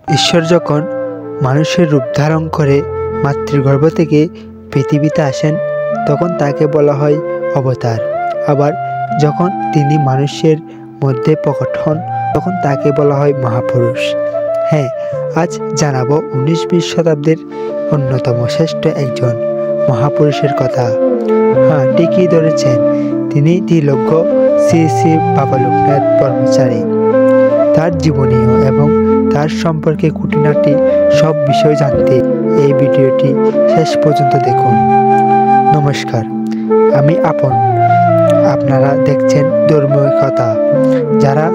ঈশ্বর যখন মানুষের রূপ ধারণ করে মাতৃগর্ভ থেকে পৃথিবীতে আসেন তখন তাকে বলা হয় অবতার। আবার যখন তিনি মানুষের মধ্যে প্রকট হন তখন তাকে বলা হয় মহাপুরুষ। হ্যাঁ, আজ জানাবো 19-20 শতাব্দীর অন্যতম শ্রেষ্ঠ একজন মহাপুরুষের কথা। হ্যাঁ, ঠিকই ধরেছেন, তিনি ত্রিলোক্য শ্রী শ্রী বাবা লোকনাথ ব্রহ্মচারী। তার জীবনীয় এবং তার সম্পর্কে খুঁটিনাটি সব বিষয় জানতে এই ভিডিওটি শেষ পর্যন্ত দেখুন। নমস্কার, আমি আপন, আপনারা দেখছেন ধর্মীয় কথা। যারা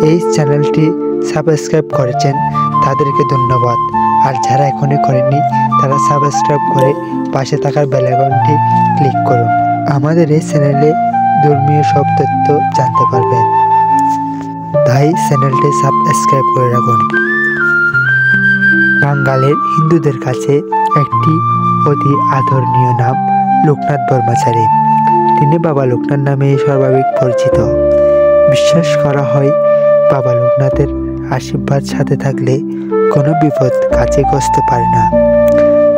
এই চ্যানেলটি সাবস্ক্রাইব করেছেন তাদেরকে ধন্যবাদ, আর যারা এখনই করেননি তারা সাবস্ক্রাইব করে পাশে থাকার বেল আইকনটি ক্লিক করুন। আমাদের এই চ্যানেলে ধর্মীয় সব তথ্য জানতে পারবেন, তাই চ্যানেলটি সাবস্ক্রাইব করে রাখুন। বাঙালির হিন্দুদের কাছে একটি অতি আদরণীয় নাম লোকনাথ ব্রহ্মচারী। তিনি বাবা লোকনাথ নামে সর্বাধিক পরিচিত। বিশ্বাস করা হয় বাবা লোকনাথের আশীর্বাদ সাথে থাকলে কোনো বিপদ কাছে ঘসতে পারে না।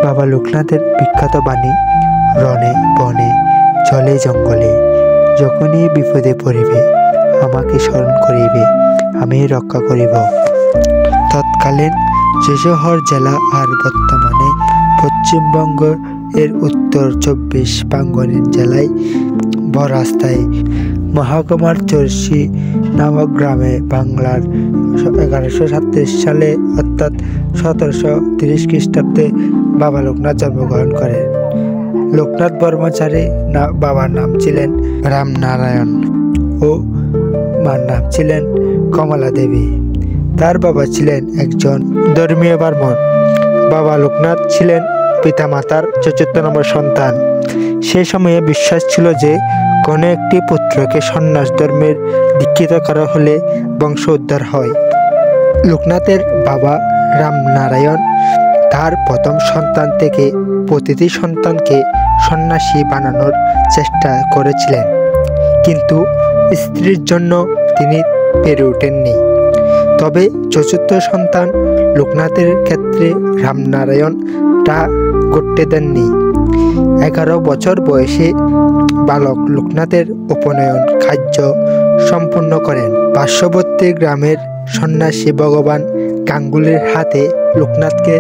বাবা লোকনাথের বিখ্যাত বাণী, রণে বনে জলে জঙ্গলে যখনই বিপদে পড়িবে আমাকে স্মরণ করিবে, আমি রক্ষা করিব। তৎকালীন যশোহর জেলা আর বর্তমানে পশ্চিমবঙ্গ এর উত্তর 24 পরগনা জেলায় বরাস্তায় মহকুমার চরসি নামক গ্রামে বাংলার 1137 সালে অর্থাৎ 1730 খ্রিস্টাব্দে বাবা লোকনাথ জন্মগ্রহণ করেন। লোকনাথ ব্রহ্মচারী বাবার নাম ছিলেন রামনারায়ণ ও মার নাম ছিলেন কমলা দেবী। তার বাবা ছিলেন একজন ধর্মীয় ব্রাহ্মণ। বাবা লোকনাথ ছিলেন পিতামাতার চতুর্থ নম্বর সন্তান। সে সময়ে বিশ্বাস ছিল যে কোনো একটি পুত্রকে সন্ন্যাস ধর্মের দীক্ষিত করা হলে বংশ উদ্ধার হয়। লোকনাথের বাবা রামনারায়ণ তার প্রথম সন্তান থেকে প্রতিটি সন্তানকে সন্ন্যাসী বানানোর চেষ্টা করেছিলেন, কিন্তু স্ত্রীর জন্য তিনি পেরে ওঠেননি। তবে চতুর্থ সন্তান লোকনাথের ক্ষেত্রে রামনারায়ণ তা করতে দেননি। 11 বছর বয়সে বালক লোকনাথের উপনয়ন কার্য সম্পূর্ণ করেন। পার্শ্ববর্তী গ্রামের সন্ন্যাসী ভগবান গাঙ্গুলির হাতে লোকনাথকে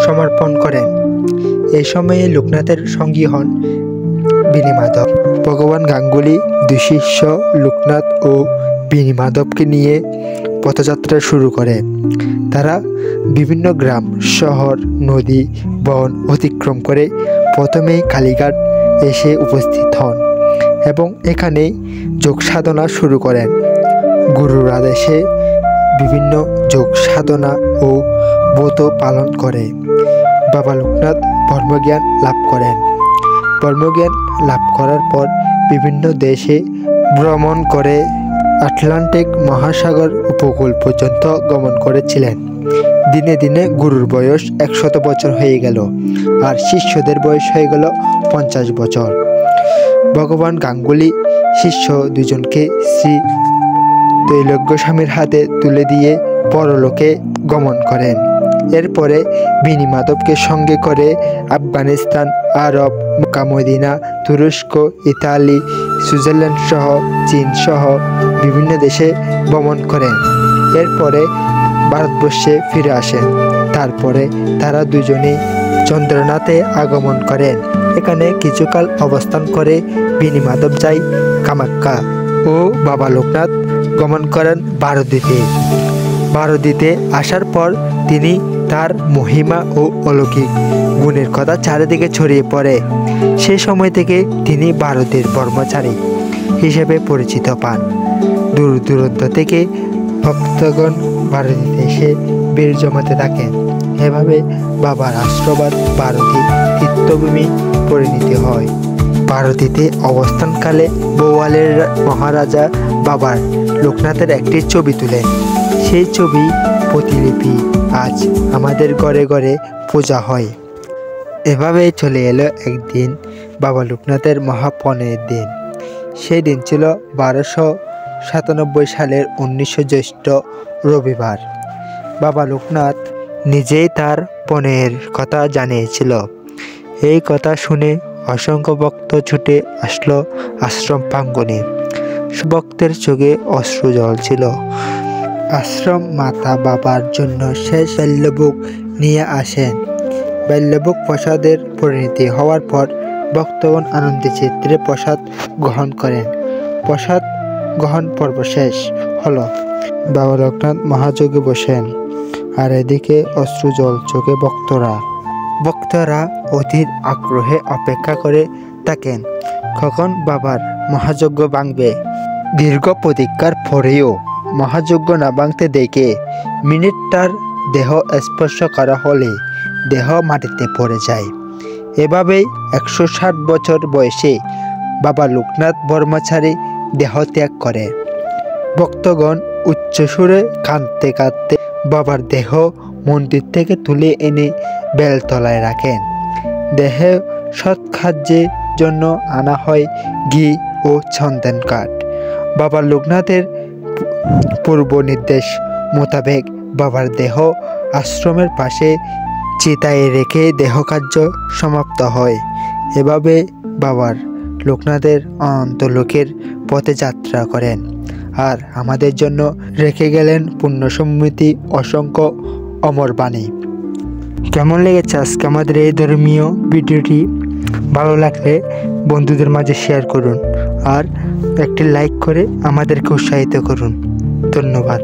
সমর্পণ করেন। এই সময়ে লোকনাথের সঙ্গী হন বিনিমাধব। ভগবান গাঙ্গুলি দুই শিষ্য লোকনাথ ও বিনিমাধবকে নিয়ে পথযাত্রা শুরু করে। তারা বিভিন্ন গ্রাম, শহর, নদী, বন অতিক্রম করে প্রথমেই কালীঘাট এসে উপস্থিত হন এবং এখানে যোগ সাধনা শুরু করেন। গুরুর আদেশে বিভিন্ন যোগ সাধনা ও ব্রত পালন করে বাবা লোকনাথ ব্রহ্মজ্ঞান লাভ করেন। ব্রহ্মজ্ঞান লাভ করার পর বিভিন্ন দেশে ভ্রমণ করে আটলান্টিক মহাসাগর উপকূল পর্যন্ত গমন করেছিলেন। দিনে দিনে গুরুর বয়স 100 বছর হয়ে গেল, আর শিষ্যদের বয়স হয়ে গেল 50 বছর। ভগবান গাঙ্গুলি শিষ্য দুজনকে শ্রী ত্রৈলোক্য স্বামীর হাতে তুলে দিয়ে পরলোকে গমন করেন। এরপরে বিনিমাধবকে সঙ্গে করে আফগানিস্তান, আরব, মক্কা মদিনা, তুরস্ক, ইতালি, সুইজারল্যান্ড সহ চীন সহ বিভিন্ন দেশে ভ্রমণ করেন। এরপরে ভারতবর্ষে ফিরে আসেন। তারপরে তারা দুজনেই চন্দ্রনাথে আগমন করেন। এখানে কিছুকাল অবস্থান করে বিনিমাধব যায় কামাখ্যা ও বাবা লোকনাথ গমন করেন ভারতীতে। ভারতীতে আসার পর তিনি তার মহিমা ও অলৌকিক গুণের কথা চারিদিকে ছড়িয়ে পড়ে। সে সময় থেকে তিনি ভারতের ব্রহ্মচারী হিসেবে পরিচিত পান। দূর দূরান্ত থেকে ভক্তগণ ভারতীতে এসে ভিড় জমাতে থাকেন। এভাবে বাবার আশ্রবাদ ভারতী তীর্থভূমি পরিণত হয়। ভারতীতে অবস্থানকালে বোয়ালের মহারাজা বাবার লোকনাথের একটি ছবি তুলেন। সেই ছবি প্রতিলিপি আজ আমাদের ঘরে ঘরে পূজা হয়। এভাবেই চলে এলো একদিন বাবা লোকনাথের মহাপনের দিন। সেই দিন ছিল 1297 সালের 19 জ্যৈষ্ঠ রবিবার। বাবা লোকনাথ নিজেই তার বোনের কথা জানিয়েছিল। এই কথা শুনে অসংখ্য ভক্ত ছুটে আসলো আশ্রম প্রাঙ্গণে। ভক্তের চোখে অশ্রু জ্বলছিল। আশ্রম মাতা বাবার জন্য শেষ বাল্যভোগ নিয়ে আসেন। বাল্যভোগ প্রসাদের পরিণতি হওয়ার পর ভক্তগণ আনন্দে চিত্রে প্রসাদ গ্রহণ করেন। প্রসাদ গ্রহণ পর্ব শেষ হলো। বাবা লোকনাথ মহাযোগে বসেন, আর এদিকে অশ্রুজল চোখে ভক্তরা অধীর আগ্রহে অপেক্ষা করে থাকেন কখন বাবার মহাযজ্ঞ ভাঙবে। দীর্ঘ প্রতীক্ষার পরেও মহাযজ্ঞ না ভাঙতে দেখে মিনিটটার দেহ স্পর্শ করা হলে দেহ মাটিতে পড়ে যায়। এভাবেই 160 বছর বয়সে বাবা লোকনাথ ব্রহ্মচারী দেহ ত্যাগ করে। ভক্তগণ উচ্চস্বরে কাঁদতে কাঁদতে বাবার দেহ মন্দির থেকে তুলে এনে বেলতলায় রাখেন। দেহে সৎকার্যের জন্য আনা হয় ঘি ও চন্দন কাঠ। বাবা লোকনাথের পূর্ব নির্দেশ মোতাবেক বাবার দেহ আশ্রমের পাশে চিতায় রেখে দেহকার্য সমাপ্ত হয়। এভাবে বাবার লোকনাথের অনন্ত লোকের পথে যাত্রা করেন আর আমাদের জন্য রেখে গেলেন পুণ্য সমৃদ্ধি অসংখ্য অমর বাণী। কেমন লেগেছে আজকে আমাদের এই ধর্মীয় ভিডিওটি? ভালো লাগলে বন্ধুদের মাঝে শেয়ার করুন আর একটি লাইক করে আমাদেরকে উৎসাহিত করুন। ধন্যবাদ।